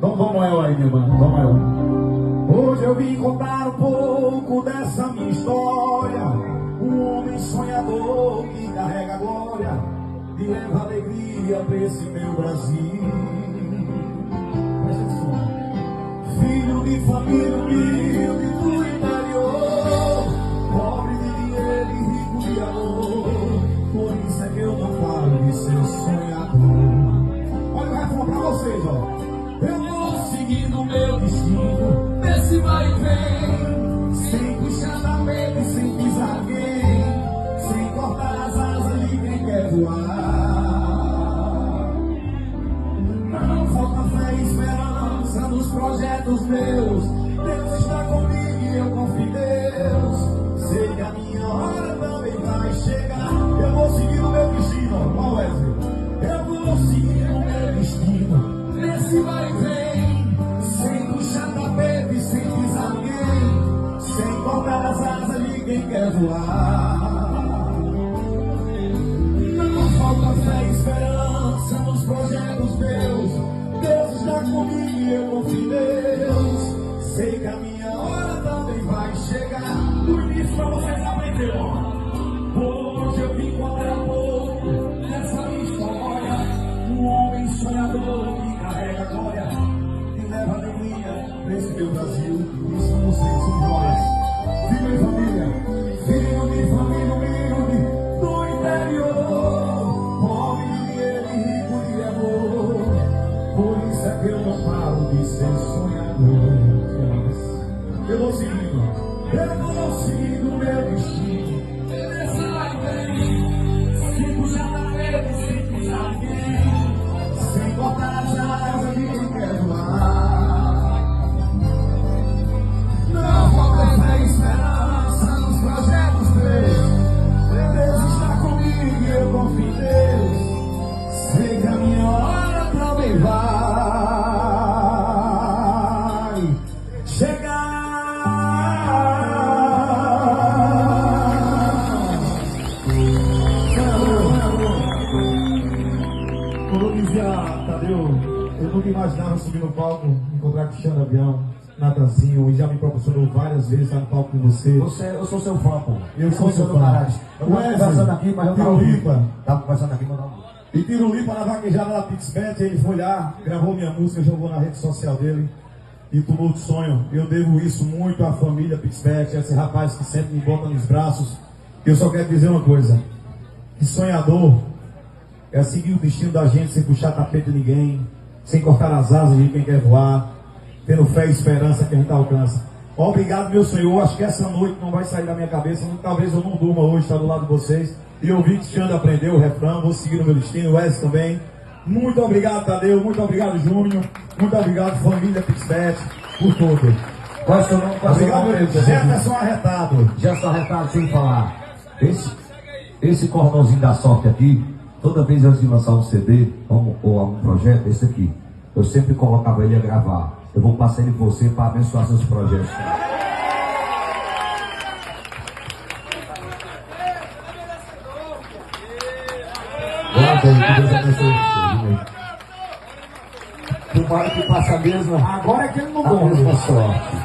Vamos eu aí, meu mano, vamos eu. Hoje eu vim contar um pouco dessa minha história. Um homem sonhador que carrega a glória e leva alegria pra esse meu Brasil. Presta atenção. Filho de família humilde do interior, pobre de dinheiro e rico de amor. Por isso é que eu não falo de ser sonhador. Olha o refrão pra vocês, ó. Eu vou seguindo o meu destino, nesse vai e vem, sem puxar na mente e sem pisar ninguém, sem cortar as asas de quem quer voar. Não falta fé e esperança nos projetos meus. Deus está comigo e eu confio em Deus. Sei que a minha hora também vai chegar. Eu vou seguir o meu destino, ó Wesley. Eu vou seguir o meu destino, nesse vai e vem, sem puxar tapete, sem pisar ninguém, sem cortar as asas de quem quer voar. Não falta fé e esperança nos projetos meus. Deus está comigo e eu confio em Deus. Sei que a minha hora também vai chegar. Do início pra vocês aprenderam. Hoje eu vim contar um pouco dessa minha história. Um homem sonhador que carrega a glória e leva alegria pra esse meu Brasil. Isso são vocês, são nós. Filho de família humilde do interior, pobre de dinheiro e rico de amor. Por isso é que eu não paro de ser sonhador. Eu vou seguindo o meu destino. Essa vai bem, sem puxar na rede, sem pisar ninguém, sem cortar as asas de quem quer voar. Não falta fé e esperança nos projetos meus. Deus está comigo e eu confio em Deus. Sei que a minha hora também vai chegar. Quando eu dizia, Tadeu, eu nunca imaginava subir no palco, encontrar Cristiano Avião, Natanzinho, e já me proporcionou várias vezes estar no palco com você. Eu sou seu fã, pô. Eu sou seu fã. Eu tava conversando aqui, mas eu tava conversando aqui, mas não. E Tirulipa na vaquejada da Pixbet, ele foi lá, gravou minha música, jogou na rede social dele e tomou de sonho. Eu devo isso muito à família Pixbet, a esse rapaz que sempre me bota nos braços. Eu só quero dizer uma coisa, que sonhador é seguir o destino da gente sem puxar tapete de ninguém, sem cortar as asas de quem quer voar, tendo fé e esperança que a gente alcança. Obrigado, meu Senhor. Acho que essa noite não vai sair da minha cabeça. Talvez eu não durma hoje, estar do lado de vocês. E eu vi que Xande aprendeu o refrão, vou seguir o meu destino, o Wes também. Muito obrigado, Tadeu. Muito obrigado, Júnior. Muito obrigado, família Pixbet, por tudo. Qual é o seu nome? Obrigado, meu Deus. Jefferson Arretado. Jefferson Arretado, sem falar. Esse cordãozinho da sorte aqui, toda vez antes de lançar um CD ou algum projeto, esse aqui, eu sempre colocava ele a gravar. Eu vou passar ele pra você para abençoar seus projetos. Guarda aí, que Deus abençoe você. Tomara que passa a mesma. Agora é que ele não A mesma morre. sorte.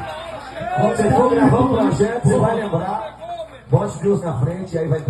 Quando você for gravar um projeto, você vai lembrar. Bote Deus na frente e aí vai